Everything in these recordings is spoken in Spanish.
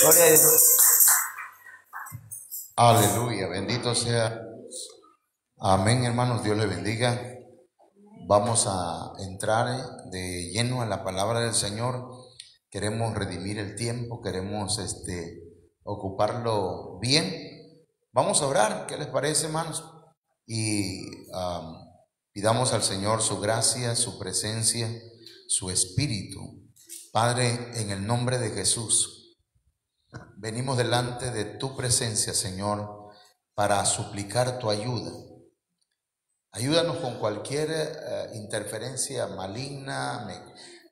Gloria a Dios. Aleluya, bendito sea. Amén, hermanos, Dios les bendiga. Vamos a entrar de lleno a la palabra del Señor. Queremos redimir el tiempo, queremos ocuparlo bien. Vamos a orar, ¿qué les parece, hermanos? Y pidamos al Señor su gracia, su presencia, su espíritu. Padre, en el nombre de Jesús, venimos delante de tu presencia, Señor, para suplicar tu ayuda. Ayúdanos con cualquier interferencia maligna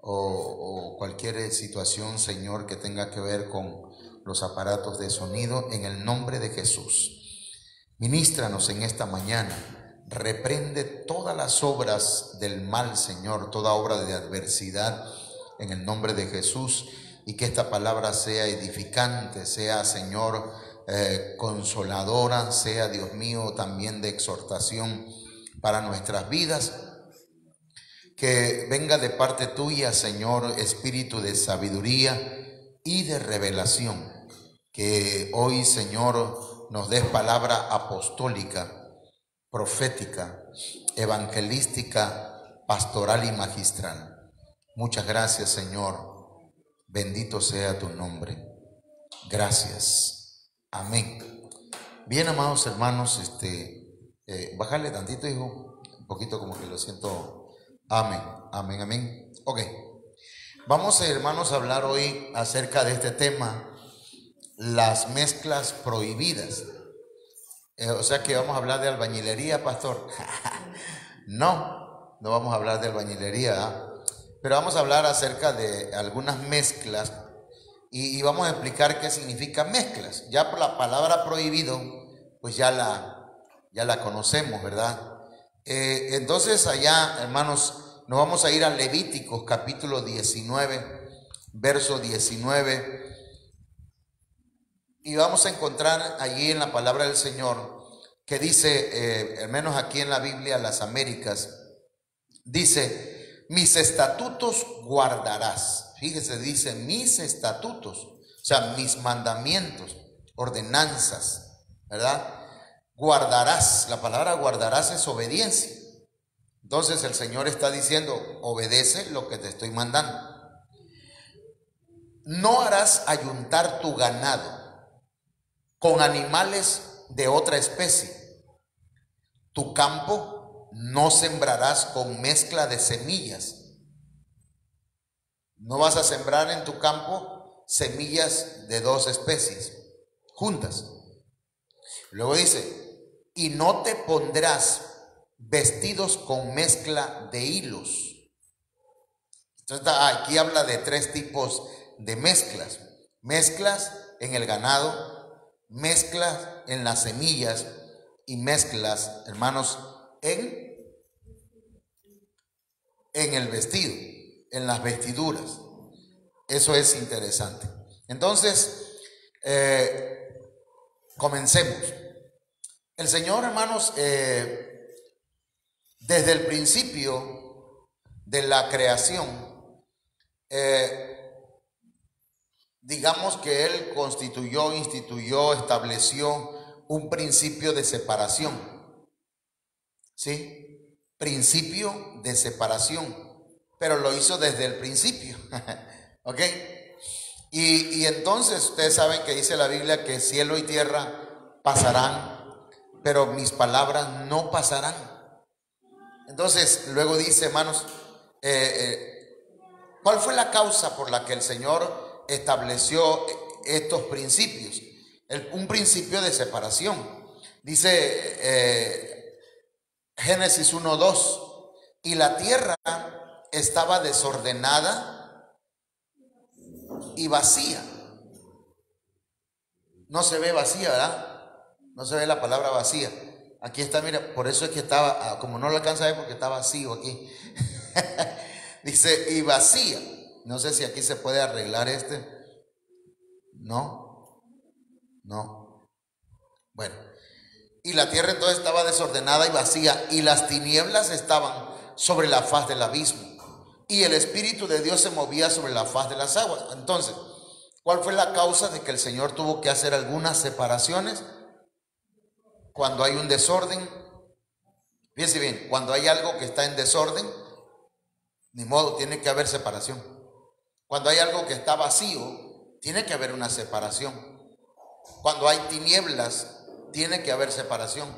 o cualquier situación, Señor, que tenga que ver con los aparatos de sonido, en el nombre de Jesús. Ministranos en esta mañana. Reprende todas las obras del mal, Señor, toda obra de adversidad, en el nombre de Jesús, y que esta palabra sea edificante, sea, Señor, consoladora, sea, Dios mío, también de exhortación para nuestras vidas. Que venga de parte tuya, Señor, espíritu de sabiduría y de revelación. Que hoy, Señor, nos des palabra apostólica, profética, evangelística, pastoral y magistral. Muchas gracias, Señor. Bendito sea tu nombre. Gracias. Amén. Bien, amados hermanos, bájale tantito, hijo. Un poquito, como que lo siento. Amén, amén, amén. Ok. Vamos, hermanos, a hablar hoy acerca de este tema, las mezclas prohibidas. O sea que vamos a hablar de albañilería, pastor. No vamos a hablar de albañilería, ¿eh? Pero vamos a hablar acerca de algunas mezclas y vamos a explicar qué significa mezclas. Ya por la palabra prohibido, pues ya la conocemos, ¿verdad? Entonces allá, hermanos, nos vamos a ir a Levíticos capítulo 19, verso 19, y vamos a encontrar allí en la palabra del Señor que dice, al menos aquí en la Biblia Las Américas, dice: mis estatutos guardarás. Fíjese, dice mis estatutos, o sea, mis mandamientos, ordenanzas, ¿verdad? Guardarás. La palabra guardarás es obediencia. Entonces el Señor está diciendo: obedece lo que te estoy mandando. No harás ayuntar tu ganado con animales de otra especie. Tu campo no sembrarás con mezcla de semillas. No vas a sembrar en tu campo semillas de dos especies juntas. Luego dice: y no te pondrás vestidos con mezcla de hilos. Entonces aquí habla de tres tipos de mezclas: mezclas en el ganado, mezclas en las semillas y mezclas, hermanos, en el vestido, en las vestiduras. Eso es interesante. Entonces, comencemos. El Señor, hermanos, desde el principio de la creación, digamos que Él constituyó, instituyó, estableció un principio de separación. ¿Sí? Principio de separación. Pero lo hizo desde el principio. ¿Ok? Y entonces ustedes saben que dice la Biblia que cielo y tierra pasarán, pero mis palabras no pasarán. Entonces luego dice, hermanos, ¿cuál fue la causa por la que el Señor estableció estos principios? Un principio de separación. Dice Génesis 1:2, y la tierra estaba desordenada y vacía. No se ve vacía, ¿verdad? No se ve la palabra vacía. Aquí está, mira, por eso es que estaba, como no lo alcanza a ver porque está vacío aquí. Dice, y vacía. No sé si aquí se puede arreglar este. No. Bueno. Y la tierra entonces estaba desordenada y vacía, y las tinieblas estaban sobre la faz del abismo, y el Espíritu de Dios se movía sobre la faz de las aguas. Entonces, ¿cuál fue la causa de que el Señor tuvo que hacer algunas separaciones? Cuando hay un desorden, fíjense bien, cuando hay algo que está en desorden, ni modo, tiene que haber separación. Cuando hay algo que está vacío, tiene que haber una separación. Cuando hay tinieblas, tiene que haber separación.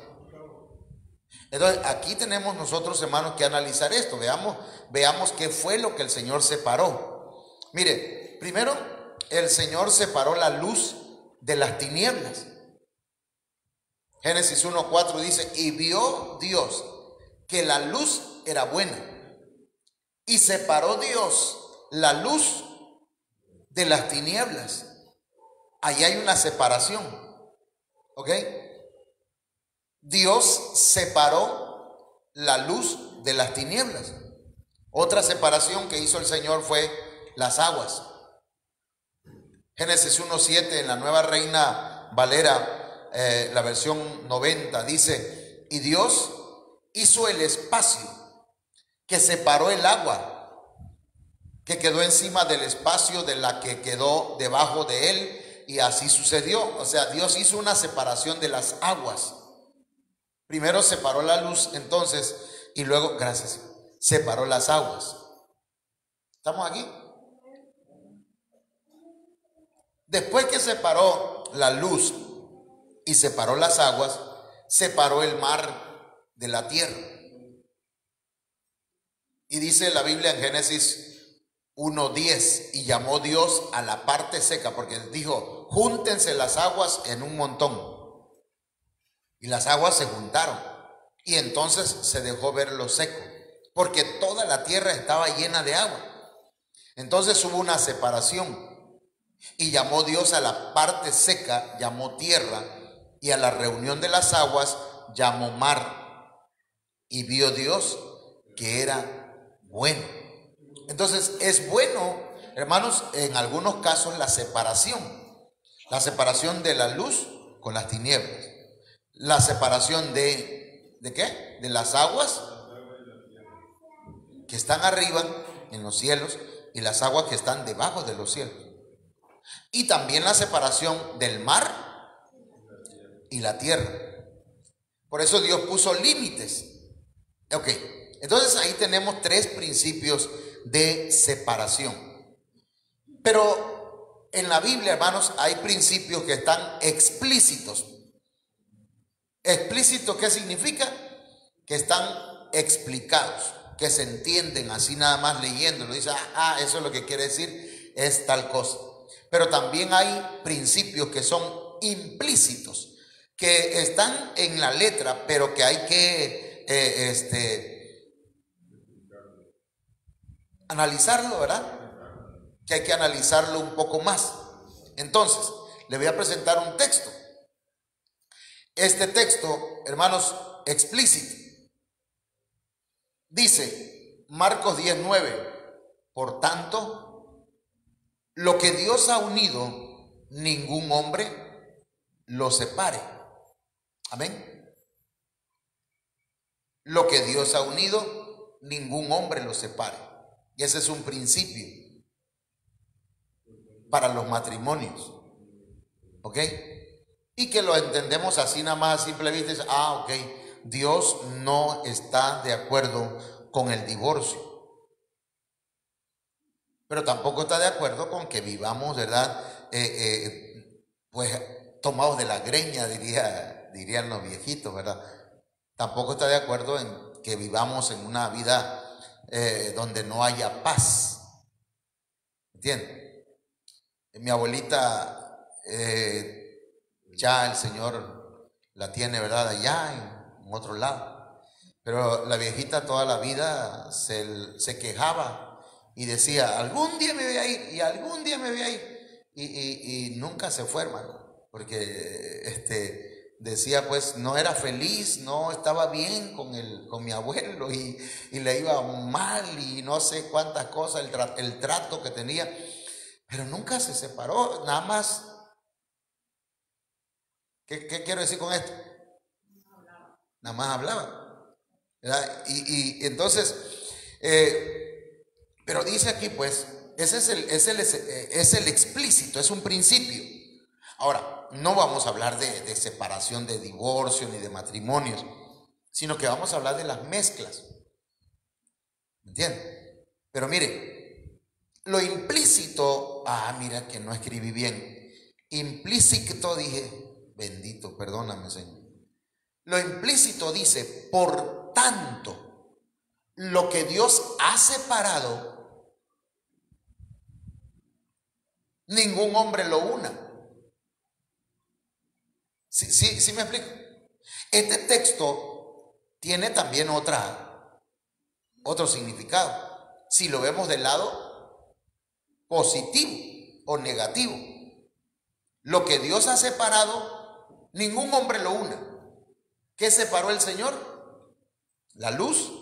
Entonces, aquí tenemos nosotros, hermanos, que analizar esto. Veamos qué fue lo que el Señor separó. Mire, primero, el Señor separó la luz de las tinieblas. Génesis 1:4 dice, y vio Dios que la luz era buena, y separó Dios la luz de las tinieblas. Ahí hay una separación. ¿Ok? Dios separó la luz de las tinieblas. Otra separación que hizo el Señor fue las aguas. Génesis 1:7 en la Nueva Reina Valera, la versión 90, dice, y Dios hizo el espacio que separó el agua que quedó encima del espacio de la que quedó debajo de él, y así sucedió. O sea, Dios hizo una separación de las aguas. Primero separó la luz, entonces, y luego, gracias, separó las aguas. ¿Estamos aquí? Después que separó la luz y separó las aguas, separó el mar de la tierra. Y dice la Biblia en Génesis 1:10, y llamó Dios a la parte seca, porque dijo, júntense las aguas en un montón. Y las aguas se juntaron, y entonces se dejó ver lo seco, porque toda la tierra estaba llena de agua. Entonces hubo una separación, y llamó Dios a la parte seca, llamó tierra, y a la reunión de las aguas llamó mar. Y vio Dios que era bueno. Entonces es bueno, hermanos, en algunos casos la separación de la luz con las tinieblas, la separación ¿de qué? De las aguas que están arriba en los cielos y las aguas que están debajo de los cielos. Y también la separación del mar y la tierra. Por eso Dios puso límites. Ok, entonces ahí tenemos tres principios de separación. Pero en la Biblia, hermanos, hay principios que están explícitos. ¿Explícito qué significa? Que están explicados, que se entienden así nada más leyéndolo. Dice, eso es lo que quiere decir, es tal cosa. Pero también hay principios que son implícitos, que están en la letra, pero que hay que analizarlo, ¿verdad? Que hay que analizarlo un poco más. Entonces, le voy a presentar un texto. Este texto, hermanos, explícito. Dice Marcos 10:9, por tanto, Lo que Dios ha unido, ningún hombre lo separe. Amén. Lo que Dios ha unido, ningún hombre lo separe. Y ese es un principio para los matrimonios. ¿Ok? Y que lo entendemos así nada más a simple vista. Ok, Dios no está de acuerdo con el divorcio. Pero tampoco está de acuerdo con que vivamos, ¿verdad? Pues tomados de la greña, dirían los viejitos, ¿verdad? Tampoco está de acuerdo en que vivamos en una vida donde no haya paz. ¿Entiendes? Mi abuelita, ya el Señor la tiene, ¿verdad? Allá en otro lado. Pero la viejita toda la vida se quejaba y decía, algún día me voy a ir y algún día me voy a ir. Y nunca se fue, hermano, porque decía, pues no era feliz, no estaba bien con mi abuelo y le iba mal y no sé cuántas cosas, el trato que tenía, pero nunca se separó, nada más. ¿Qué quiero decir con esto? Nada más hablaba, ¿verdad? Y entonces, pero dice aquí, pues, ese es el explícito, es un principio. Ahora, no vamos a hablar de separación, de divorcio, ni de matrimonios, sino que vamos a hablar de las mezclas. ¿Me entienden? Pero mire, lo implícito, mira que no escribí bien. Implícito dije, bendito, perdóname, Señor. Lo implícito dice, por tanto, lo que Dios ha separado, ningún hombre lo una. ¿Sí me explico? Este texto tiene también otro significado. Si lo vemos del lado positivo o negativo, lo que Dios ha separado, ningún hombre lo una. ¿Qué separó el Señor? La luz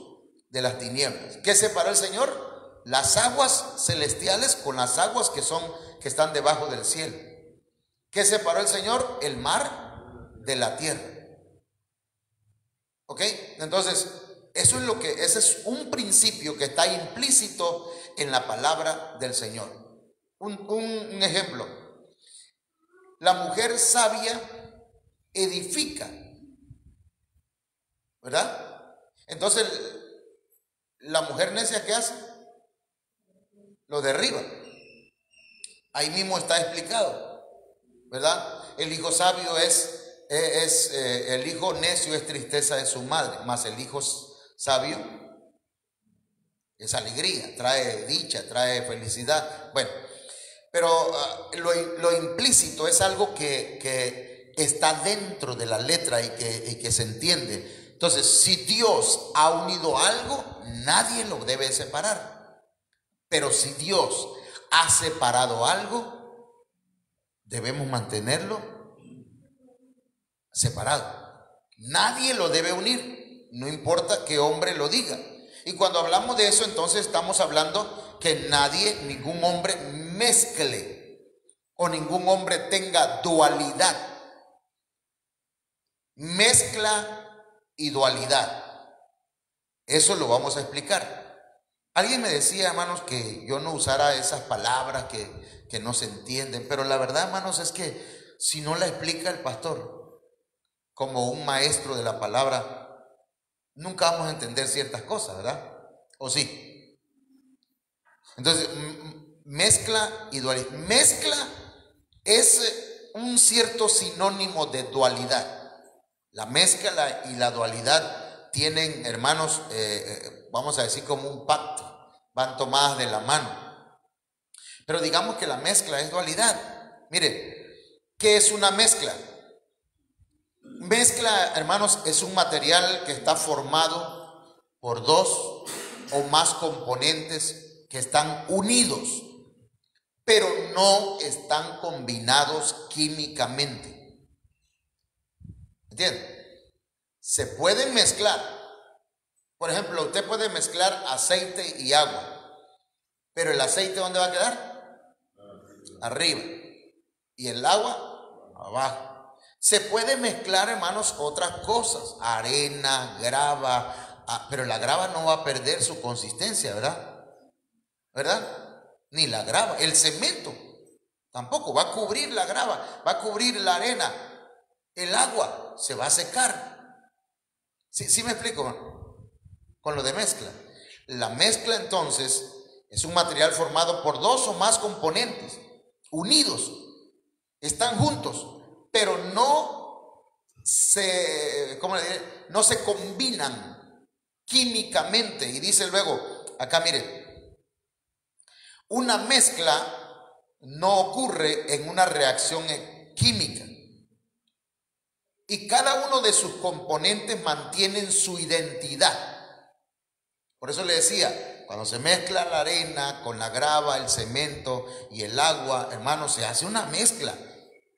de las tinieblas. ¿Qué separó el Señor? Las aguas celestiales con las aguas que están debajo del cielo. ¿Qué separó el Señor? El mar de la tierra. ¿Ok? Entonces, ese es un principio que está implícito en la palabra del Señor. Un ejemplo. La mujer sabia edifica, ¿verdad? Entonces, la mujer necia, ¿qué hace? Lo derriba. Ahí mismo está explicado, ¿verdad? El hijo sabio el hijo necio es tristeza de su madre, más el hijo sabio es alegría, trae dicha, trae felicidad. Bueno, pero lo implícito es algo que está dentro de la letra y que se entiende. Entonces, si Dios ha unido algo, nadie lo debe separar. Pero si Dios ha separado algo, debemos mantenerlo separado. Nadie lo debe unir, no importa qué hombre lo diga. Y cuando hablamos de eso, entonces estamos hablando que ningún hombre mezcle o ningún hombre tenga dualidad. Mezcla y dualidad. Eso lo vamos a explicar. Alguien me decía, hermanos, que yo no usara esas palabras que no se entienden, pero la verdad, hermanos, es que si no la explica el pastor como un maestro de la palabra, nunca vamos a entender ciertas cosas, ¿verdad? ¿O sí? Entonces, mezcla y dualidad. Mezcla es un cierto sinónimo de dualidad. La mezcla y la dualidad tienen, hermanos, vamos a decir como un pacto, van tomadas de la mano. Pero digamos que la mezcla es dualidad. Mire, ¿qué es una mezcla? Mezcla, hermanos, es un material que está formado por dos o más componentes que están unidos, pero no están combinados químicamente. ¿Entiende? Se pueden mezclar. Por ejemplo, usted puede mezclar aceite y agua, pero el aceite, ¿dónde va a quedar? arriba y el agua abajo. Se puede mezclar, hermanos, otras cosas, arena, grava, pero la grava no va a perder su consistencia, ¿verdad? ¿Verdad? Ni la grava, el cemento tampoco va a cubrir la grava, va a cubrir la arena, el agua se va a secar. ¿Sí me explico? Con lo de mezcla. La mezcla entonces es un material formado por dos o más componentes unidos, están juntos, pero ¿cómo le diré? No se combinan químicamente. Y dice luego, acá mire, una mezcla no ocurre en una reacción química y cada uno de sus componentes mantienen su identidad. Por eso le decía, cuando se mezcla la arena con la grava, el cemento y el agua, hermano, se hace una mezcla,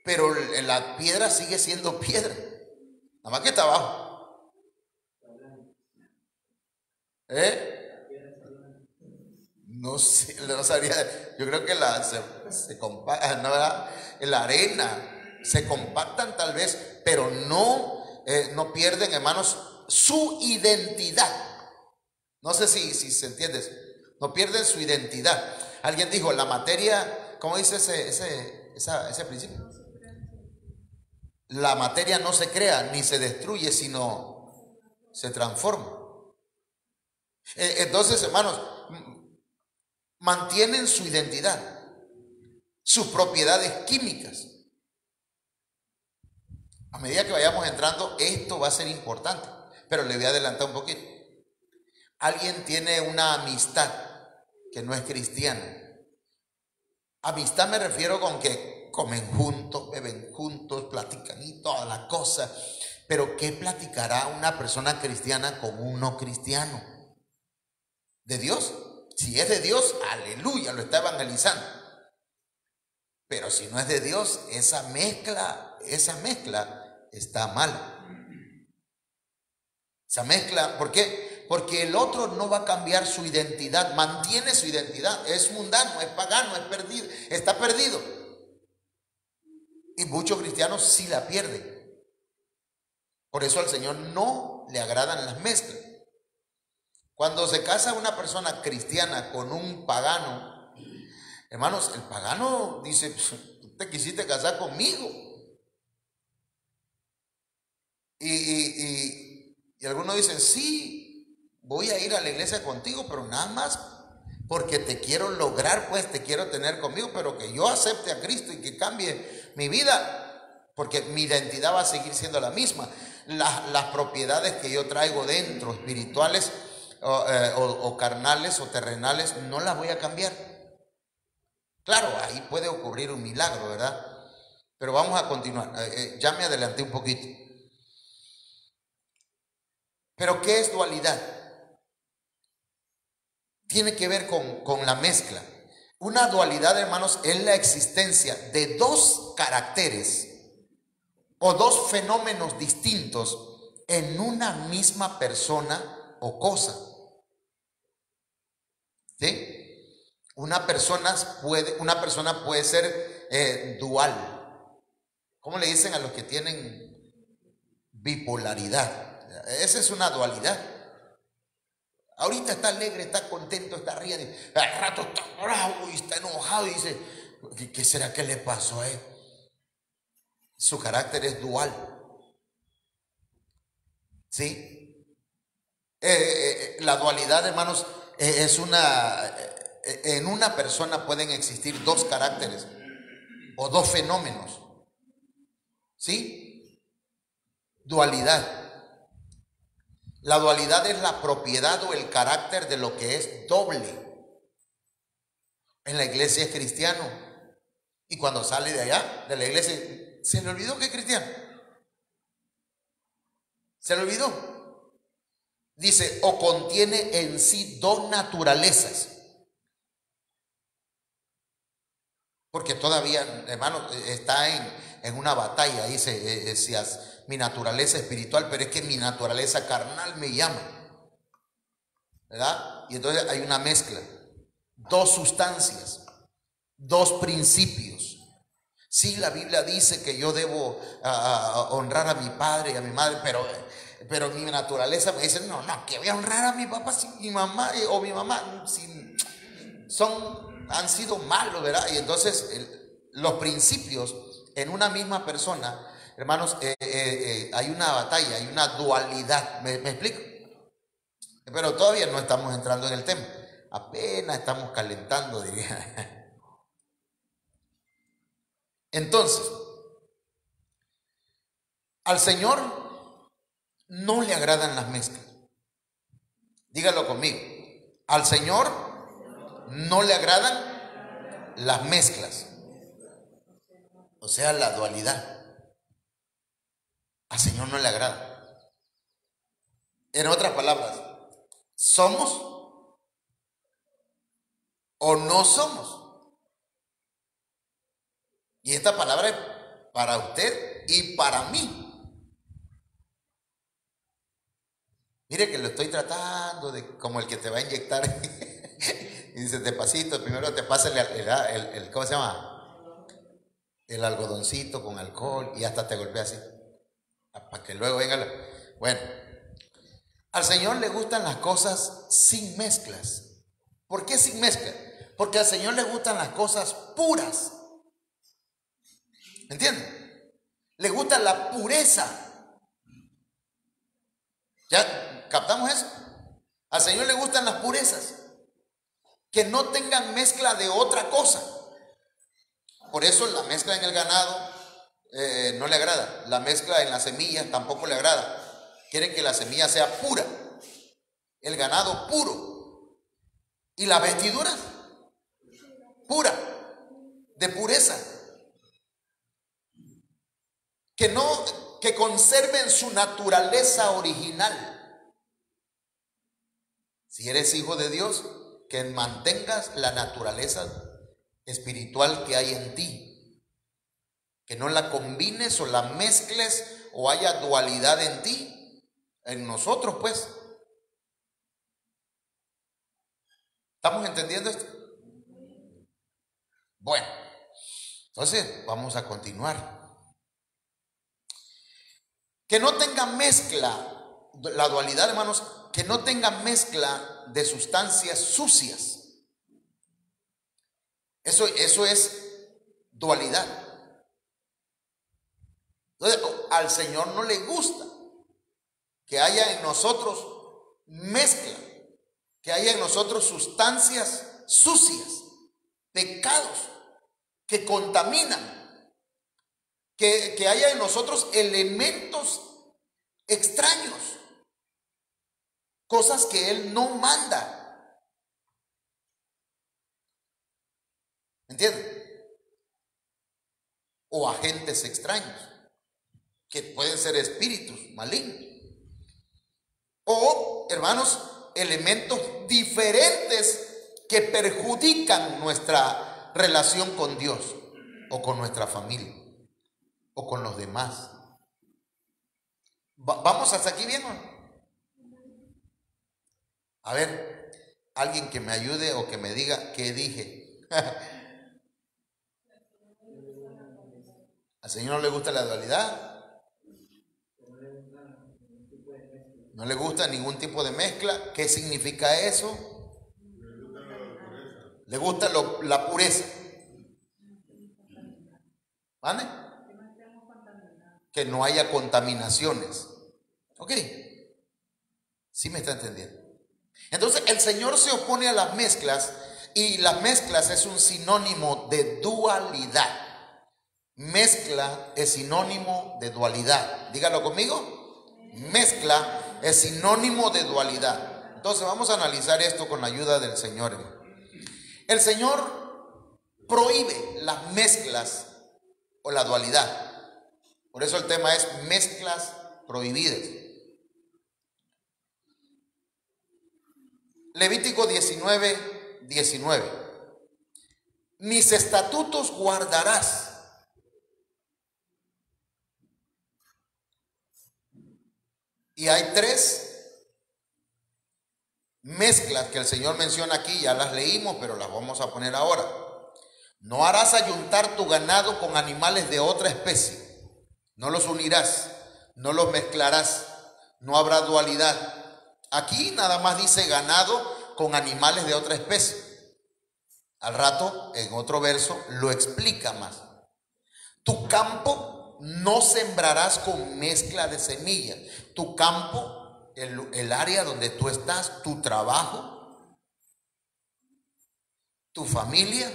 pero la piedra sigue siendo piedra, nada más que está abajo. No sé, no sabría. Yo creo que se compacta, ¿no? La arena se compactan tal vez, pero no pierden, hermanos, su identidad. No sé si se entiende eso. No pierden su identidad. Alguien dijo, la materia, ¿cómo dice ese principio? La materia no se crea ni se destruye, sino se transforma. Entonces, hermanos, mantienen su identidad, sus propiedades químicas. A medida que vayamos entrando, esto va a ser importante, pero le voy a adelantar un poquito. Alguien tiene una amistad que no es cristiana. Amistad me refiero con que comen juntos, beben juntos, platican y todas las cosas. Pero ¿qué platicará una persona cristiana con un no cristiano? ¿De Dios? Si es de Dios, aleluya, lo está evangelizando. Pero si no es de Dios, esa mezcla está mal. Esa mezcla, ¿por qué? Porque el otro no va a cambiar su identidad, mantiene su identidad, es mundano, es pagano, es perdido, está perdido. Y muchos cristianos sí la pierden. Por eso al Señor no le agradan las mezclas. Cuando se casa una persona cristiana con un pagano, hermanos, el pagano dice, tú te quisiste casar conmigo. Y algunos dicen, sí, voy a ir a la iglesia contigo, pero nada más porque te quiero lograr, pues te quiero tener conmigo, pero que yo acepte a Cristo y que cambie mi vida, porque mi identidad va a seguir siendo la misma. Las propiedades que yo traigo dentro, espirituales o carnales o terrenales, no las voy a cambiar. Claro, ahí puede ocurrir un milagro, ¿verdad? Pero vamos a continuar. Ya me adelanté un poquito. Pero ¿qué es dualidad? Tiene que ver con la mezcla. Una dualidad, hermanos, es la existencia de dos caracteres o dos fenómenos distintos en una misma persona o cosa. ¿Sí? Una persona puede ser dual. ¿Cómo le dicen a los que tienen bipolaridad? Esa es una dualidad. Ahorita está alegre, está contento, está riendo, al rato está bravo y está enojado y dice, ¿qué será que le pasó a él? Su carácter es dual. ¿Sí? La dualidad, hermanos, en una persona pueden existir dos caracteres o dos fenómenos. ¿Sí? Dualidad. La dualidad es la propiedad o el carácter de lo que es doble. En la iglesia es cristiano y cuando sale de allá, de la iglesia, se le olvidó que es cristiano. Se le olvidó. Dice, o contiene en sí dos naturalezas. Porque todavía, hermano, está en una batalla, dice, decías, mi naturaleza espiritual, pero es que mi naturaleza carnal me llama, ¿verdad? Y entonces hay una mezcla, dos sustancias, dos principios. Sí, la Biblia dice que yo debo honrar a mi padre y a mi madre, pero mi naturaleza me dice, no, que voy a honrar a mi papá si mi mamá o mi mamá si han sido malos, ¿verdad? Y entonces los principios en una misma persona, hermanos, hay una batalla, hay una dualidad. ¿Me explico? Pero todavía no estamos entrando en el tema. Apenas estamos calentando, diría. Entonces, al Señor no le agradan las mezclas. Dígalo conmigo. Al Señor no le agradan las mezclas. O sea, la dualidad. Al Señor no le agrada. En otras palabras, ¿somos o no somos? Y esta palabra es para usted y para mí. Mire que lo estoy tratando de como el que te va a inyectar. Y dice, despacito, primero te pasa el ¿cómo se llama? El algodoncito con alcohol y hasta te golpea así. Para que luego venga Bueno, al Señor le gustan las cosas sin mezclas. ¿Por qué sin mezclas? Porque al Señor le gustan las cosas puras. ¿Entienden? Le gusta la pureza. ¿Ya captamos eso? Al Señor le gustan las purezas, que no tengan mezcla de otra cosa. Por eso la mezcla en el ganado no le agrada. La mezcla en las semillas tampoco le agrada. Quieren que la semilla sea pura, el ganado puro, y las vestiduras pura, de pureza, que conserven su naturaleza original. Si eres hijo de Dios, que mantengas la naturaleza espiritual que hay en ti, que no la combines o la mezcles o haya dualidad en ti, en nosotros, pues. ¿Estamos entendiendo esto? Bueno, entonces vamos a continuar. Que no tenga mezcla, la dualidad, hermanos, que no tenga mezcla de sustancias sucias. Eso es dualidad. Entonces, al Señor no le gusta que haya en nosotros mezcla, que haya en nosotros sustancias sucias, pecados que contaminan, que haya en nosotros elementos extraños, cosas que Él no manda. ¿Entienden? O agentes extraños, que pueden ser espíritus malignos. O, hermanos, elementos diferentes que perjudican nuestra relación con Dios o con nuestra familia o con los demás. ¿Vamos hasta aquí bien o no? A ver, alguien que me ayude o que me diga qué dije. ¿Al Señor no le gusta la dualidad? ¿No le gusta ningún tipo de mezcla? ¿Qué significa eso? Le gusta la pureza. ¿Vale? Que no haya contaminaciones. ¿Ok? ¿Sí me está entendiendo? Entonces el Señor se opone a las mezclas, y las mezclas es un sinónimo de dualidad. Mezcla es sinónimo de dualidad. Dígalo conmigo. Mezcla es sinónimo de dualidad. Entonces vamos a analizar esto con la ayuda del Señor. El Señor prohíbe las mezclas o la dualidad. Por eso el tema es mezclas prohibidas. Levítico 19:19. Mis estatutos guardarás. Y hay 3 mezclas que el Señor menciona aquí, ya las leímos, pero las vamos a poner ahora. No harás ayuntar tu ganado con animales de otra especie. No los unirás, no los mezclarás, no habrá dualidad. Aquí nada más dice ganado con animales de otra especie. Al rato, en otro verso, lo explica más. Tu campo no sembrarás con mezcla de semillas. Tu campo, el área donde tú estás, tu trabajo, tu familia,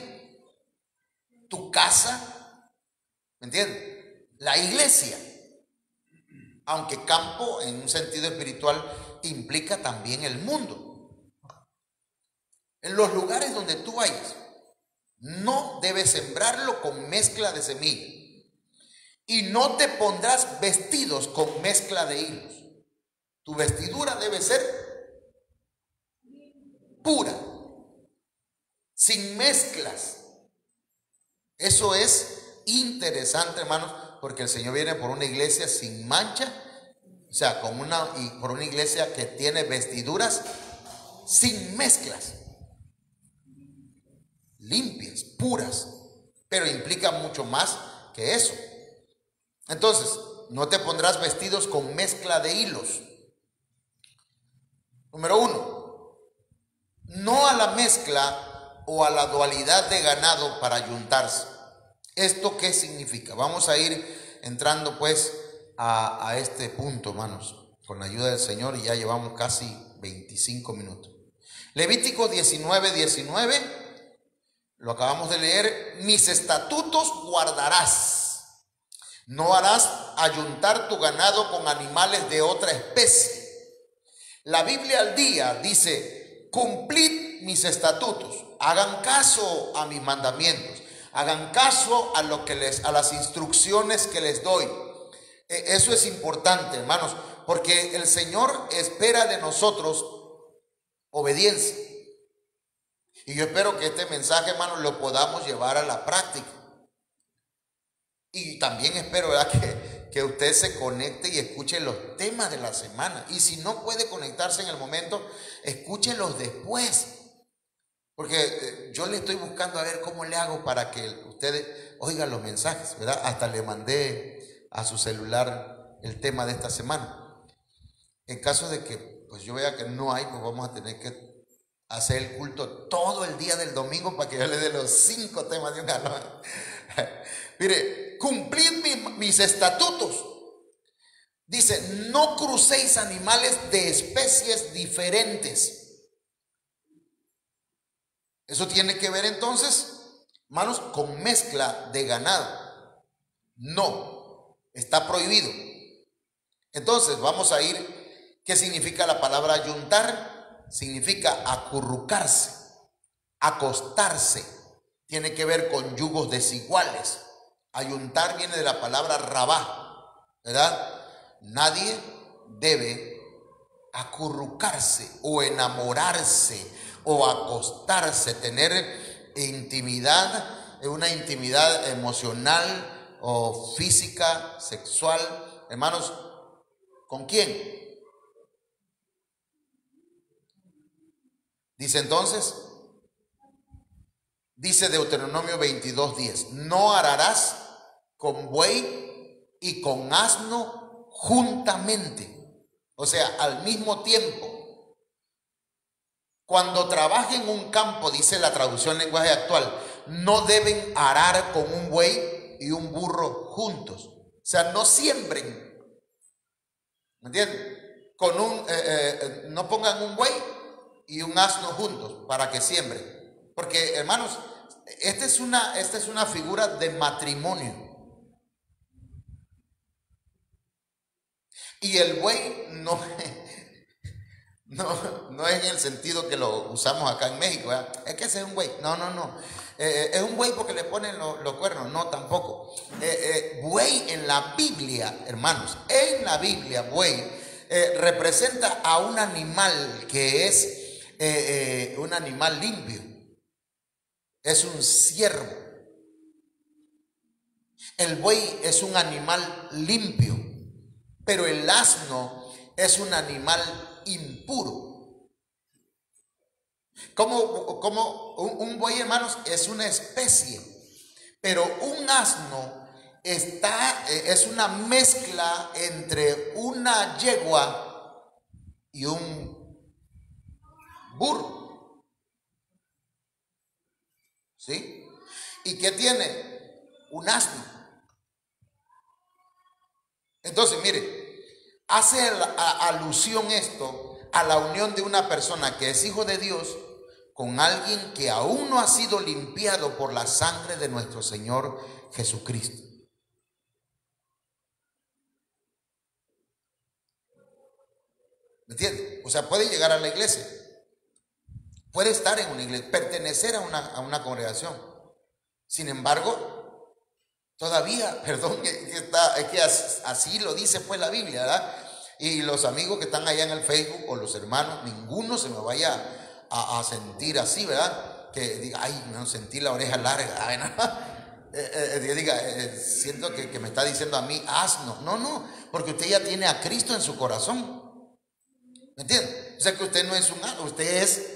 tu casa, ¿me entiendes? La iglesia, aunque campo en un sentido espiritual implica también el mundo. En los lugares donde tú vayas, no debes sembrarlo con mezcla de semillas. Y no te pondrás vestidos con mezcla de hilos. Tu vestidura debe ser pura, sin mezclas. Eso es interesante, hermanos, porque el Señor viene por una iglesia sin mancha, o sea, por una iglesia que tiene vestiduras sin mezclas, limpias, puras, pero implica mucho más que eso. Entonces, no te pondrás vestidos con mezcla de hilos. Número 1, no a la mezcla o a la dualidad de ganado para ayuntarse. ¿Esto qué significa? Vamos a ir entrando pues a este punto, hermanos, con la ayuda del Señor, y ya llevamos casi 25 minutos. Levítico 19:19, lo acabamos de leer. Mis estatutos guardarás. No harás ayuntar tu ganado con animales de otra especie. La Biblia al día dice: cumplid mis estatutos, hagan caso a mis mandamientos, hagan caso a las instrucciones que les doy. Eso es importante, hermanos, porque el Señor espera de nosotros obediencia. Y yo espero que este mensaje, hermanos, lo podamos llevar a la práctica. Y también espero, ¿verdad?, que usted se conecte y escuche los temas de la semana. Y si no puede conectarse en el momento, escúchelos después. Porque yo le estoy buscando a ver cómo le hago para que usted oiga los mensajes, ¿verdad? Hasta le mandé a su celular el tema de esta semana. En caso de que pues yo vea que no hay, pues vamos a tener que hacer el culto todo el día del domingo para que yo le dé los 5 temas de un galón. Mire, cumplid mis estatutos. Dice: no crucéis animales de especies diferentes. Eso tiene que ver entonces, hermanos, con mezcla de ganado. No, está prohibido. Entonces vamos a ir, ¿qué significa la palabra ayuntar? Significa acurrucarse, acostarse. Tiene que ver con yugos desiguales. Ayuntar viene de la palabra rabá, ¿verdad? Nadie debe acurrucarse o enamorarse o acostarse, tener intimidad, una intimidad emocional o física, sexual. Hermanos, ¿con quién? Dice entonces, dice Deuteronomio 22:10, no ararás con buey y con asno juntamente, o sea, al mismo tiempo. Cuando trabajen un campo, dice la traducción lenguaje actual, no deben arar con un buey y un burro juntos. O sea, no siembren, ¿me entienden? No pongan un buey y un asno juntos para que siembren. Porque, hermanos, esta es una figura de matrimonio. Y el buey no es en el sentido que lo usamos acá en México, ¿verdad? Es que ese es un buey. No. Es un buey porque le ponen los cuernos. No, tampoco. Buey en la Biblia, hermanos, en la Biblia, buey representa a un animal que es un animal limpio. Es un ciervo. El buey es un animal limpio, pero el asno es un animal impuro. Como un buey, hermanos, es una especie. Pero un asno es una mezcla entre una yegua y un burro. ¿Sí? ¿Y qué tiene? Un asno. Entonces, mire, hace alusión esto a la unión de una persona que es hijo de Dios con alguien que aún no ha sido limpiado por la sangre de nuestro Señor Jesucristo. ¿Me entiende? O sea, puede llegar a la iglesia, puede estar en una iglesia, pertenecer a una congregación. Sin embargo, todavía, perdón, es que así lo dice pues la Biblia, ¿verdad? Y los amigos que están allá en el Facebook o los hermanos, ninguno se me vaya a sentir así, ¿verdad? Que diga, ay, me sentí la oreja larga, diga, siento que me está diciendo a mí asno. No, no, porque usted ya tiene a Cristo en su corazón. ¿Me entiende? O sea que usted no es un asno, usted es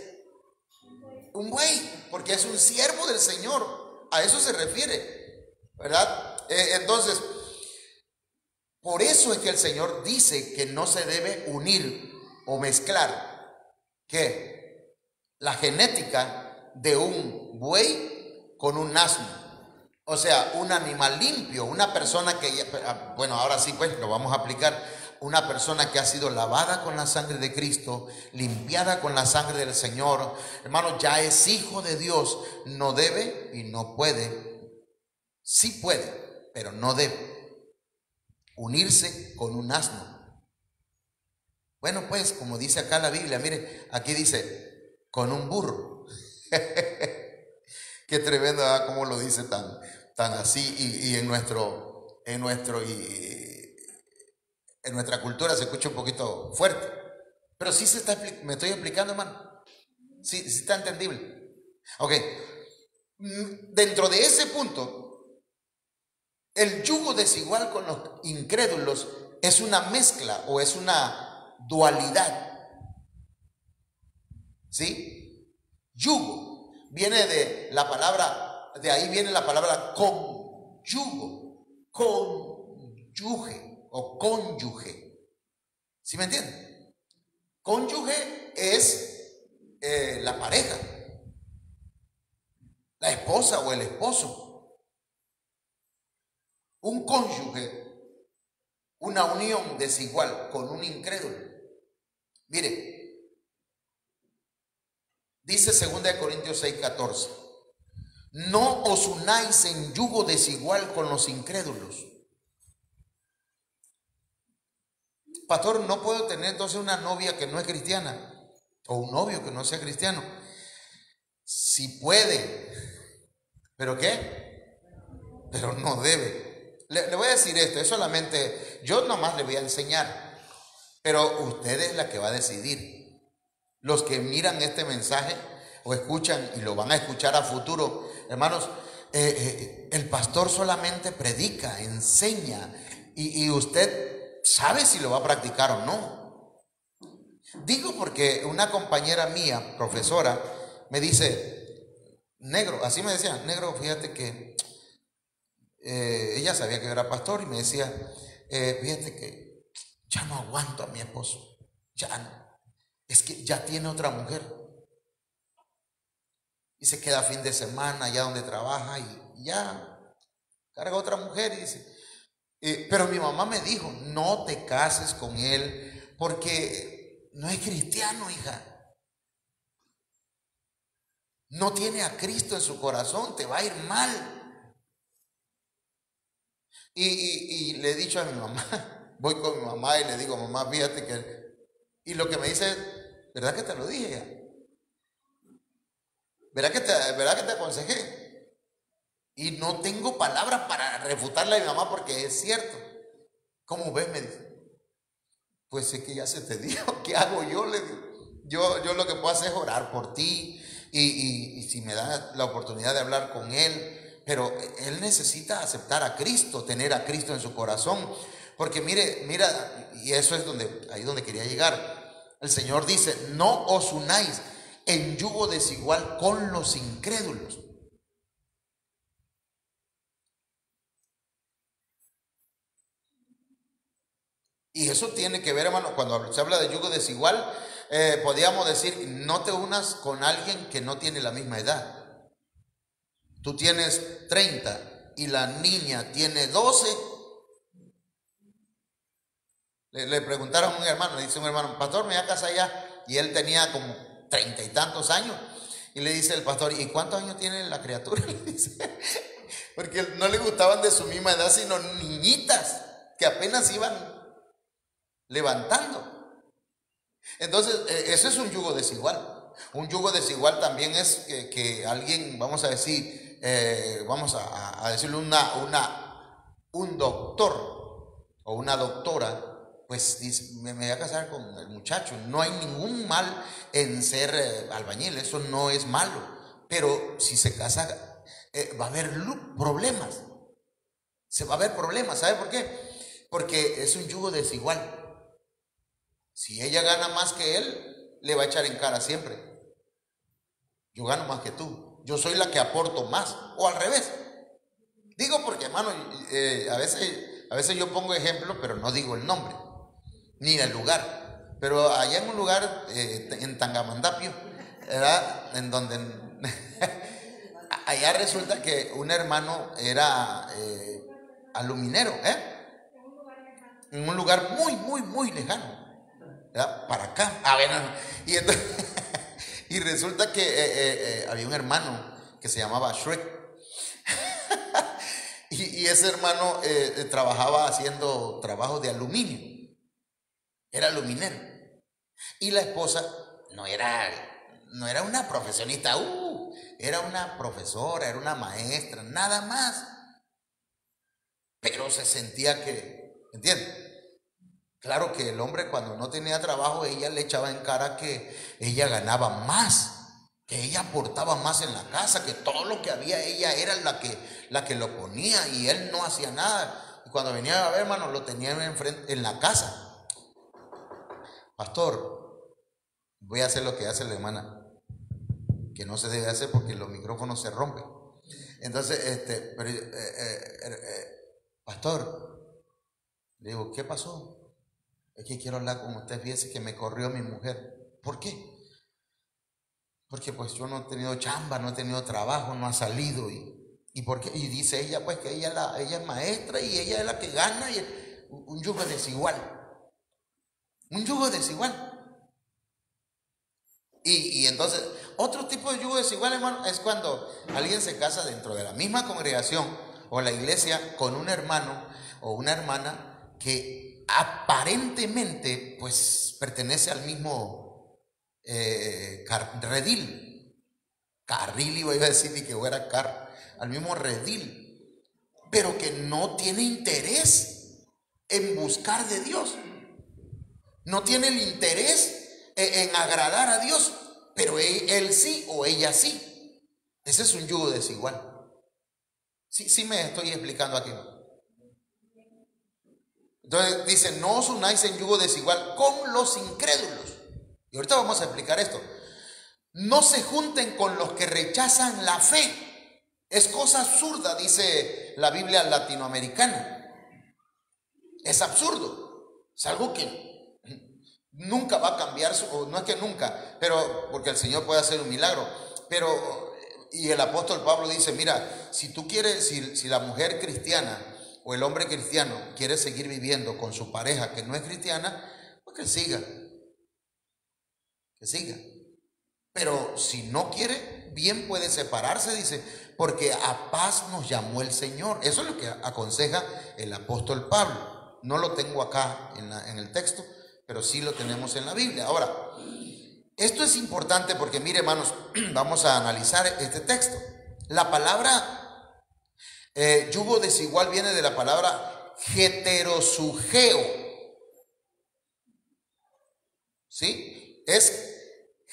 un buey, porque es un siervo del Señor. A eso se refiere, ¿verdad? Entonces, por eso es que el Señor dice que no se debe unir o mezclar, ¿qué? La genética de un buey con un asno. O sea, un animal limpio, una persona que, bueno, ahora sí pues lo vamos a aplicar. Una persona que ha sido lavada con la sangre de Cristo, limpiada con la sangre del Señor, hermano, ya es hijo de Dios. No debe y no puede, sí puede, pero no debe unirse con un asno. Bueno, pues, como dice acá la Biblia, mire, aquí dice, con un burro. Qué tremendo, ¿verdad? Como lo dice tan así, y en nuestra cultura se escucha un poquito fuerte, pero sí me estoy explicando, hermano. Sí está entendible. Ok, dentro de ese punto, el yugo desigual con los incrédulos es una mezcla o es una dualidad. ¿Sí? Yugo viene de la palabra, de ahí viene la palabra conyugo, conyuge o cónyuge. ¿Sí me entienden? Cónyuge es la pareja, la esposa o el esposo. Un cónyuge, una unión desigual con un incrédulo. Mire, dice 2 Corintios 6:14, no os unáis en yugo desigual con los incrédulos. Pastor, no puedo tener entonces una novia que no es cristiana o un novio que no sea cristiano. Sí puede, ¿pero qué? Pero no debe. Le voy a decir esto, es solamente, yo nomás le voy a enseñar, pero usted es la que va a decidir. Los que miran este mensaje o escuchan y lo van a escuchar a futuro, hermanos, el pastor solamente predica, enseña, y usted sabe si lo va a practicar o no. Digo porque una compañera mía, profesora, me dice, negro, así me decía, negro, fíjate que ella sabía que era pastor y me decía, fíjate que ya no aguanto a mi esposo, ya no, es que ya tiene otra mujer y se queda fin de semana allá donde trabaja y ya carga otra mujer y dice, pero mi mamá me dijo, no te cases con él porque no es cristiano, hija. No tiene a Cristo en su corazón, te va a ir mal. Y le he dicho a mi mamá, voy con mi mamá y le digo, mamá, fíjate que... Y lo que me dice, ¿verdad que te lo dije ya? ¿Verdad que te aconsejé? Y no tengo palabras para refutarle a mi mamá porque es cierto. ¿Cómo ves? Me dice. Pues es que ya se te dijo, ¿qué hago yo? Le digo, yo lo que puedo hacer es orar por ti y si me da la oportunidad de hablar con él, pero él necesita aceptar a Cristo, tener a Cristo en su corazón, porque mira, y eso es ahí donde quería llegar. El Señor dice, no os unáis en yugo desigual con los incrédulos. Y eso tiene que ver, hermano, cuando se habla de yugo desigual, podríamos decir, no te unas con alguien que no tiene la misma edad. Tú tienes 30 y la niña tiene 12. Le preguntaron a un hermano, dice un hermano, pastor, me voy a casar ya. Y él tenía como 30 y tantos años. Y le dice el pastor, ¿y cuántos años tiene la criatura? Le dice, porque no le gustaban de su misma edad, sino niñitas que apenas iban levantando. Entonces, eso es un yugo desigual. Un yugo desigual también es que alguien, vamos a decir, vamos a decirle un doctor o una doctora, pues dice, me voy a casar con el muchacho. No hay ningún mal en ser albañil, eso no es malo. Pero si se casa, va a haber problemas. Se va a haber problemas. ¿Sabe por qué? Porque es un yugo desigual. Si ella gana más que él, le va a echar en cara siempre. Yo gano más que tú. Yo soy la que aporto más. O al revés. Digo porque, hermano, a veces yo pongo ejemplo, pero no digo el nombre, ni el lugar. Pero allá en un lugar, en Tangamandapio, ¿verdad? En donde... allá resulta que un hermano era aluminero, en un lugar muy, muy, muy lejano. ¿Verdad? Para acá. Y, entonces, y resulta que había un hermano que se llamaba Shrek. y ese hermano trabajaba haciendo trabajo de aluminio. Era aluminero. Y la esposa no era una profesionista, era una profesora, era una maestra, nada más. Pero se sentía que, ¿entiendes? Claro que el hombre cuando no tenía trabajo, ella le echaba en cara que ella ganaba más, que ella aportaba más en la casa, que todo lo que había ella era la que lo ponía y él no hacía nada. Y cuando venía a ver, hermano, lo tenía en la casa. Pastor, voy a hacer lo que hace la hermana, que no se debe hacer porque los micrófonos se rompen. Entonces, pastor, le digo, ¿qué pasó? Es que quiero hablar con usted. Fíjese que me corrió mi mujer. ¿Por qué? Porque pues yo no he tenido chamba, no he tenido trabajo, no ha salido. ¿Y por qué? Y dice ella pues que ella es maestra y ella es la que gana. Un yugo desigual. Un yugo desigual. Y entonces, otro tipo de yugo desigual, hermano, es cuando alguien se casa dentro de la misma congregación o la iglesia con un hermano o una hermana que aparentemente pues pertenece al mismo redil, carril iba a decir, ni que fuera al mismo redil, pero que no tiene interés en buscar de Dios, no tiene el interés en agradar a Dios, pero él sí o ella sí. Ese es un yugo desigual. Sí me estoy explicando aquí. Entonces dice, no os unáis en yugo desigual con los incrédulos. Y ahorita vamos a explicar esto. No se junten con los que rechazan la fe. Es cosa absurda, dice la Biblia latinoamericana. Es absurdo. Es algo que nunca va a cambiar, o no es que nunca, pero porque el Señor puede hacer un milagro. Pero, y el apóstol Pablo dice, mira, si tú quieres, si la mujer cristiana o el hombre cristiano quiere seguir viviendo con su pareja que no es cristiana, pues que siga. Pero si no quiere, bien puede separarse, dice, porque a paz nos llamó el Señor. Eso es lo que aconseja el apóstol Pablo. No lo tengo acá en el texto, pero sí lo tenemos en la Biblia. Ahora, esto es importante porque, mire, hermanos, vamos a analizar este texto. La palabra yugo desigual viene de la palabra heterosugeo. ¿Sí? Es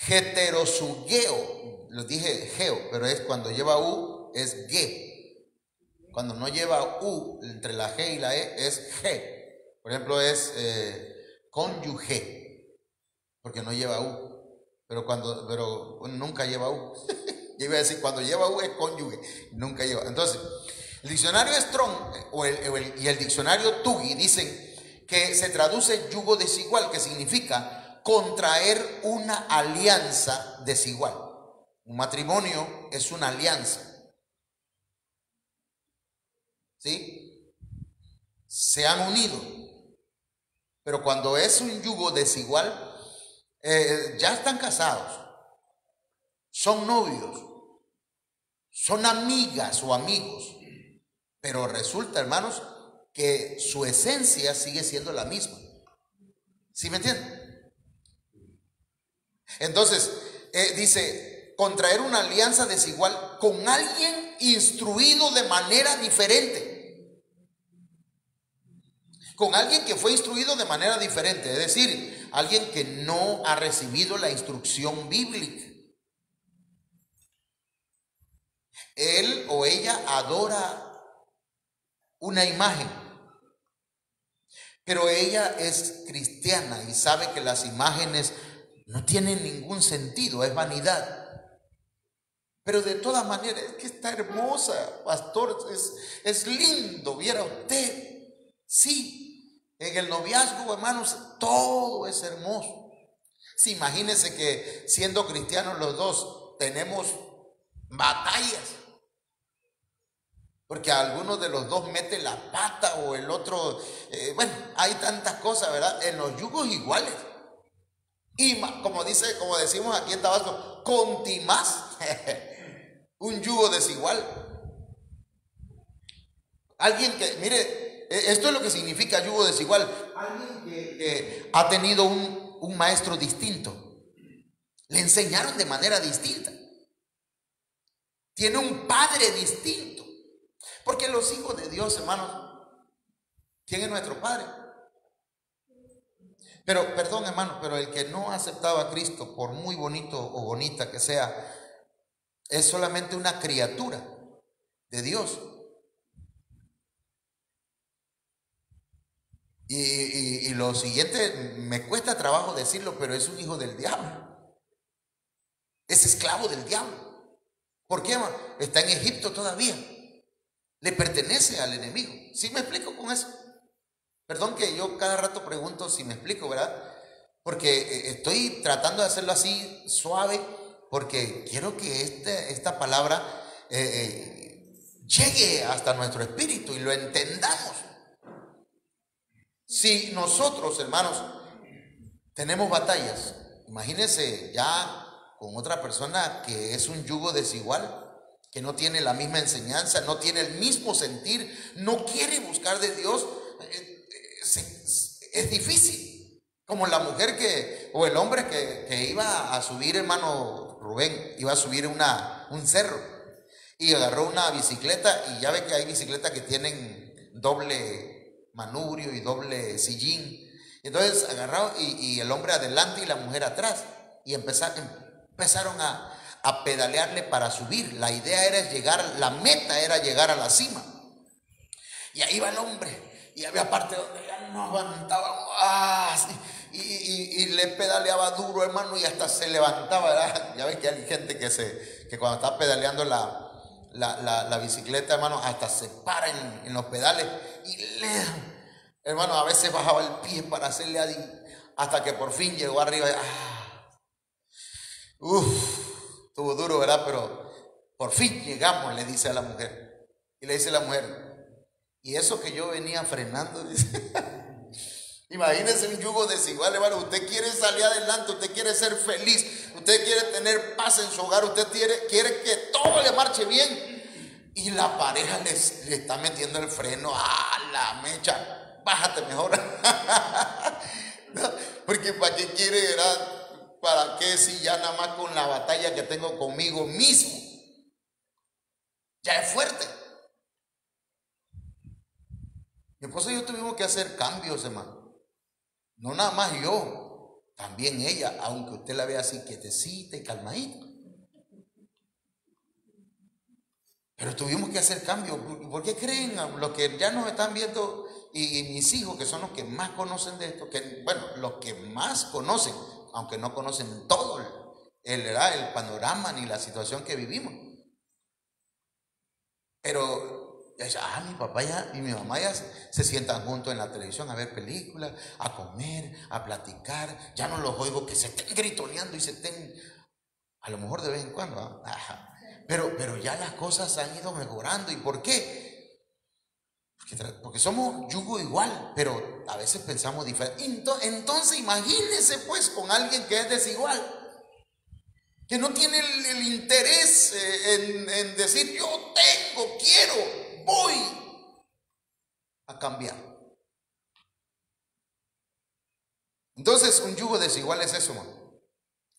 heterosugeo. Lo dije geo, pero es cuando lleva U, es ge. Cuando no lleva U, entre la G y la E, es G. Por ejemplo, es cónyuge, porque no lleva U. Pero nunca lleva U. Yo iba a decir, cuando lleva U es cónyuge, nunca lleva. Entonces, el diccionario Strong y el diccionario Tuggy dicen que se traduce yugo desigual, que significa contraer una alianza desigual. Un matrimonio es una alianza, ¿sí? Se han unido, pero cuando es un yugo desigual, ya están casados, son novios, son amigas o amigos, pero resulta, hermanos, que su esencia sigue siendo la misma. ¿Sí me entienden? Entonces, dice, contraer una alianza desigual con alguien instruido de manera diferente. Con alguien que fue instruido de manera diferente, es decir, alguien que no ha recibido la instrucción bíblica. Él o ella adora una imagen, pero ella es cristiana y sabe que las imágenes no tienen ningún sentido, es vanidad. Pero de todas maneras, es que está hermosa, pastor, es lindo, viera usted. Sí, en el noviazgo, hermanos, todo es hermoso. Sí, imagínense que siendo cristianos los dos tenemos batallas, porque algunos de los dos mete la pata o el otro, bueno, hay tantas cosas, ¿verdad? En los yugos iguales. Y como decimos aquí en Tabasco, contimás, un yugo desigual. Alguien que, mire, esto es lo que significa yugo desigual. Alguien que ha tenido un maestro distinto. Le enseñaron de manera distinta. Tiene un padre distinto. Porque los hijos de Dios, hermanos, ¿quién es nuestro padre? Pero, perdón, hermano, pero el que no ha aceptado a Cristo, por muy bonito o bonita que sea, es solamente una criatura de Dios. Y lo siguiente, me cuesta trabajo decirlo, pero es un hijo del diablo. Es esclavo del diablo. ¿Por qué, hermano? Está en Egipto todavía. Le pertenece al enemigo. ¿Sí me explico con eso? Perdón que yo cada rato pregunto si me explico, ¿verdad? Porque estoy tratando de hacerlo así suave, porque quiero que esta palabra llegue hasta nuestro espíritu y lo entendamos. Si nosotros, hermanos, tenemos batallas, imagínense ya con otra persona que es un yugo desigual, que no tiene la misma enseñanza, no tiene el mismo sentir, no quiere buscar de Dios, es difícil. Como la mujer o el hombre que iba a subir, hermano Rubén, iba a subir un cerro y agarró una bicicleta, y ya ve que hay bicicletas que tienen doble manubrio y doble sillín. Entonces agarró y el hombre adelante y la mujer atrás, y empezaron a pedalearle para subir. La idea era la meta era llegar a la cima. Y ahí va el hombre, y había parte donde ya no aguantaba más, y le pedaleaba duro, hermano, y hasta se levantaba, ¿verdad? Ya ves que hay gente que cuando está pedaleando la bicicleta, hermano, hasta se para en los pedales y hermano, a veces bajaba el pie para hacerle hasta que por fin llegó arriba. Estuvo duro, ¿verdad? Pero por fin llegamos, le dice a la mujer. Y le dice la mujer, y eso que yo venía frenando, dice. Imagínense un yugo desigual, hermano. Usted quiere salir adelante, usted quiere ser feliz, usted quiere tener paz en su hogar, usted quiere que todo le marche bien, y la pareja le está metiendo el freno a la mecha. Bájate mejor. ¿No? Porque ¿para qué quiere, verdad? ¿Para qué si ya nada más con la batalla que tengo conmigo mismo ya es fuerte? Mi esposa y yo tuvimos que hacer cambios, hermano. No nada más yo, también ella, aunque usted la vea así quietecita y calmadita. Pero tuvimos que hacer cambios. ¿Por qué creen los que ya nos están viendo y mis hijos, que son los que más conocen de esto? Bueno, los que más conocen, aunque no conocen todo el panorama ni la situación que vivimos. Pero Ya dice, mi papá ya y mi mamá ya se sientan juntos en la televisión a ver películas, a comer, a platicar. Ya no los oigo que se estén gritoneando y se estén, a lo mejor de vez en cuando, pero ya las cosas han ido mejorando. ¿Y por qué? Porque somos yugo igual, pero a veces pensamos diferente. Entonces imagínense pues con alguien que es desigual, que no tiene el interés en decir yo tengo, quiero, voy a cambiar. Entonces un yugo desigual es eso, man.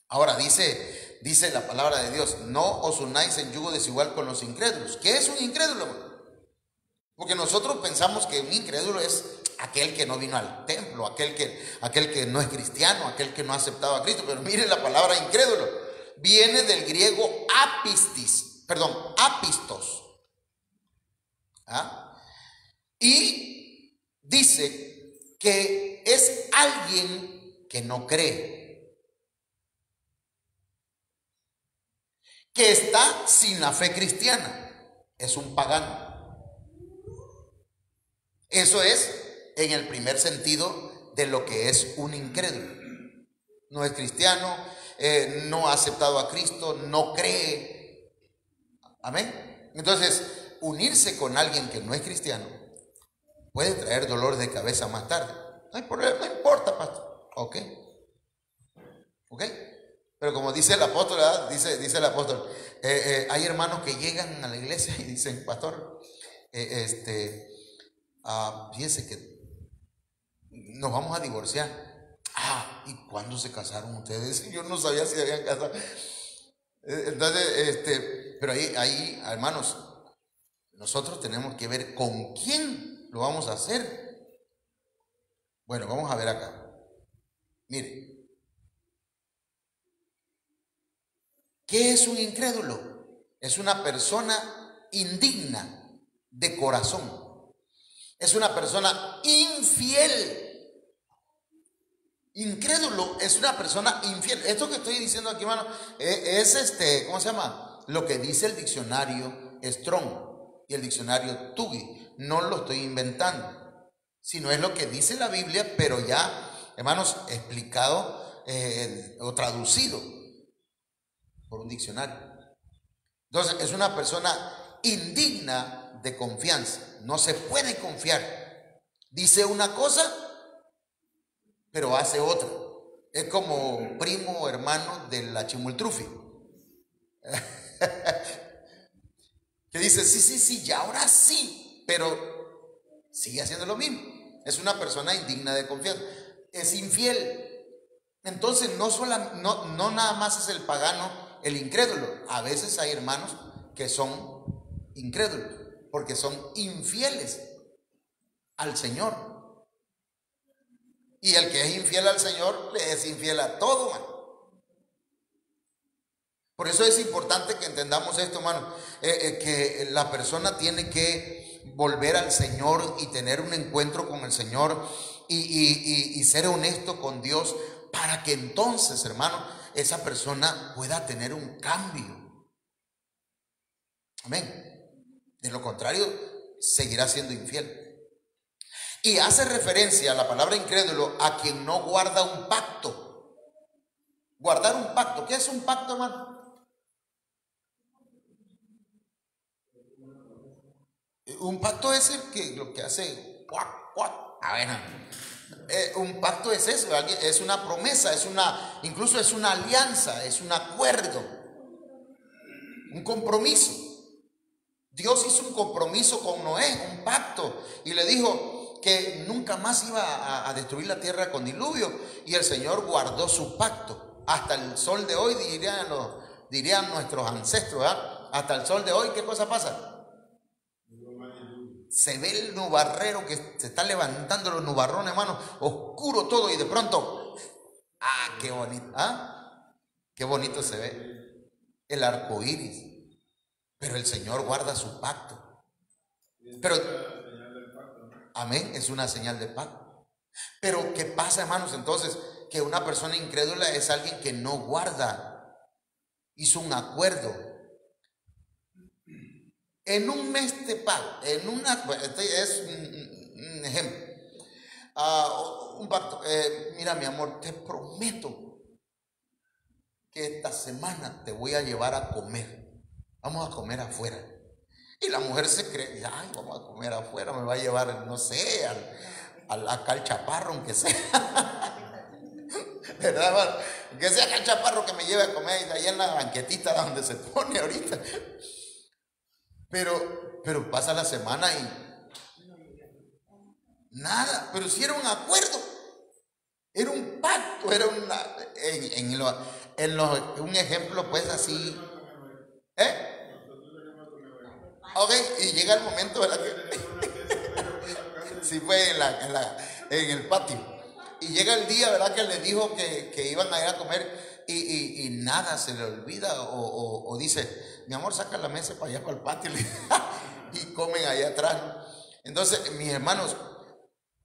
Ahora dice la palabra de Dios, no os unáis en yugo desigual con los incrédulos. ¿Qué es un incrédulo, man? Porque nosotros pensamos que un incrédulo es aquel que no vino al templo, aquel que no es cristiano, aquel que no ha aceptado a Cristo. Pero mire, la palabra incrédulo viene del griego apistos. Y dice que es alguien que no cree, que está sin la fe cristiana, es un pagano. Eso es en el primer sentido de lo que es un incrédulo. No es cristiano, no ha aceptado a Cristo, no cree. Amén. Entonces, unirse con alguien que no es cristiano puede traer dolores de cabeza más tarde. No hay problema, no importa, pastor. Ok. Pero como dice el apóstol, ¿verdad? Dice el apóstol, hay hermanos que llegan a la iglesia y dicen, pastor, fíjese que nos vamos a divorciar. ¿Y cuándo se casaron ustedes? Yo no sabía si habían casado. Entonces, pero ahí, hermanos, nosotros tenemos que ver con quién lo vamos a hacer. Bueno, vamos a ver acá. Mire, ¿qué es un incrédulo? Es una persona indigna de corazón. Es una persona infiel. Incrédulo es una persona infiel. Esto que estoy diciendo aquí, hermano, es ¿cómo se llama? Lo que dice el diccionario Strong y el diccionario Tuggy. No lo estoy inventando, sino es lo que dice la Biblia, pero ya, hermanos, explicado o traducido por un diccionario. Entonces, es una persona indigna de confianza. No se puede confiar. Dice una cosa, pero hace otra. Es como primo o hermano de la chimultrufi. Que dice, sí, ya ahora sí, pero sigue haciendo lo mismo. Es una persona indigna de confianza. Es infiel. Entonces no nada más es el pagano, el incrédulo. A veces hay hermanos que son incrédulos porque son infieles al Señor. Y el que es infiel al Señor le es infiel a todo, man. Por eso es importante que entendamos esto, hermano, que la persona tiene que volver al Señor y tener un encuentro con el Señor y ser honesto con Dios para que entonces, hermano, esa persona pueda tener un cambio. Amén. De lo contrario, seguirá siendo infiel. Y hace referencia a la palabra incrédulo a quien no guarda un pacto. Guardar un pacto. ¿Qué es un pacto, hermano? Un pacto es lo que hace un pacto es eso, es una promesa, incluso es una alianza, es un acuerdo, un compromiso. Dios hizo un compromiso con Noé, un pacto, y le dijo que nunca más iba a destruir la tierra con diluvio, y el Señor guardó su pacto. Hasta el sol de hoy, dirían nuestros ancestros, ¿verdad? Hasta el sol de hoy, ¿qué cosa pasa? Se ve el nubarrero que se está levantando, los nubarrones, hermano, oscuro todo, y de pronto, qué bonito, qué bonito se ve el arco iris. Pero el Señor guarda su pacto. Pero, amén, es una señal de pacto. Pero ¿qué pasa, hermanos? Entonces, que una persona incrédula es alguien que no guarda, hizo un acuerdo. en un mes te pago, este es un ejemplo, un pacto. Mira, mi amor, te prometo que esta semana te voy a llevar a comer. Vamos a comer afuera. Y la mujer se cree, ay, vamos a comer afuera, me va a llevar, no sé, acá al Chaparro, aunque sea. ¿Verdad, hermano? Que sea acá el Chaparro que me lleve a comer ahí en la banquetita donde se pone ahorita. Pero pasa la semana y nada, pero si era un acuerdo, era un pacto, era un ejemplo pues así. Ok, y llega el momento, ¿verdad? Sí, fue en el patio. Y llega el día, ¿verdad? Que le dijo que iban a ir a comer y nada se le olvida o dice, mi amor, saca la mesa para allá, para el patio y comen allá atrás. Entonces, mis hermanos,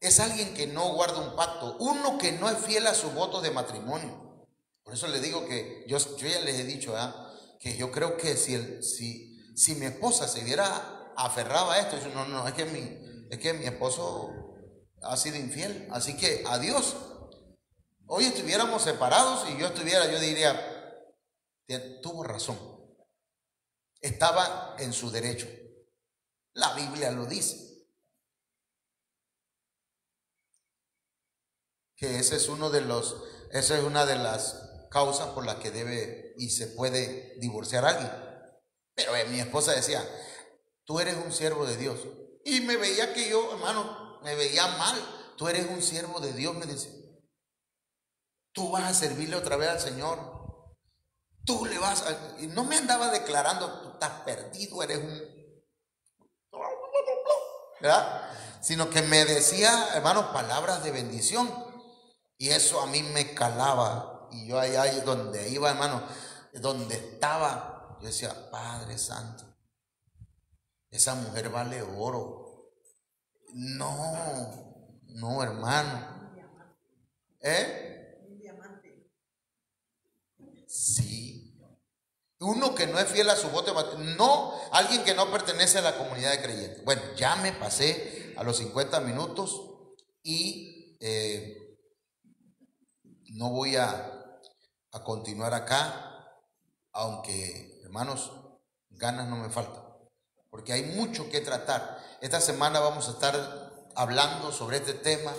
es alguien que no guarda un pacto, uno que no es fiel a sus votos de matrimonio. Por eso le digo que yo ya les he dicho, ¿verdad? Que yo creo que si mi esposa se viera aferrada a esto, no, es que mi esposo ha sido infiel, así que adiós. Hoy estuviéramos separados y yo diría, tuvo razón, estaba en su derecho, la Biblia lo dice, que esa es una de las causas por las que debe y se puede divorciar a alguien. Pero mi esposa decía, tú eres un siervo de Dios, y me veía que yo, hermano, me veía mal. Tú eres un siervo de Dios, me dice, tú vas a servirle otra vez al Señor, tú le vas a... Y no me andaba declarando, tú estás perdido, eres un... ¿verdad? Sino que me decía, hermano, palabras de bendición, y eso a mí me calaba. Y yo allá donde iba, hermano, donde estaba, yo decía, Padre Santo, esa mujer vale oro. No, hermano. Sí. Uno que no es fiel a su voto, no, alguien que no pertenece a la comunidad de creyentes. Bueno, ya me pasé a los 50 minutos y no voy a continuar acá, aunque, hermanos, ganas no me faltan, porque hay mucho que tratar. Esta semana vamos a estar hablando sobre este tema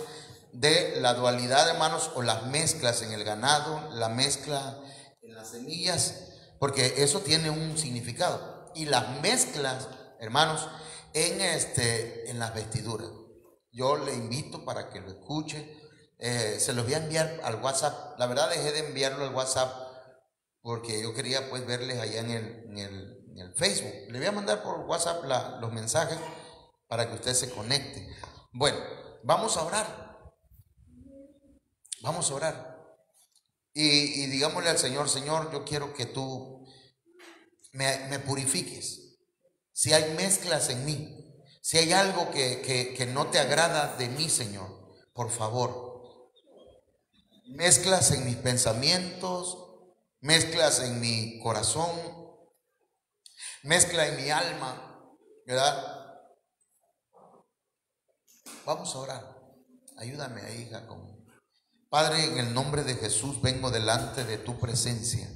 de la dualidad, hermanos, o las mezclas en el ganado, la mezcla en las semillas, porque eso tiene un significado. Y las mezclas, hermanos, en las vestiduras. Yo le invito para que lo escuche. Se los voy a enviar al WhatsApp. La verdad dejé de enviarlo al WhatsApp porque yo quería pues verles allá en el Facebook. Le voy a mandar por WhatsApp los mensajes para que usted se conecte. Bueno, vamos a orar. Vamos a orar. Y digámosle al Señor, Señor, yo quiero que tú me purifiques. Si hay mezclas en mí, si hay algo que no te agrada de mí, Señor, por favor, mezclas en mis pensamientos, mezclas en mi corazón, mezcla en mi alma, ¿verdad? Vamos a orar. Ayúdame ahí, hija. Padre, en el nombre de Jesús vengo delante de tu presencia,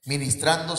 ministrando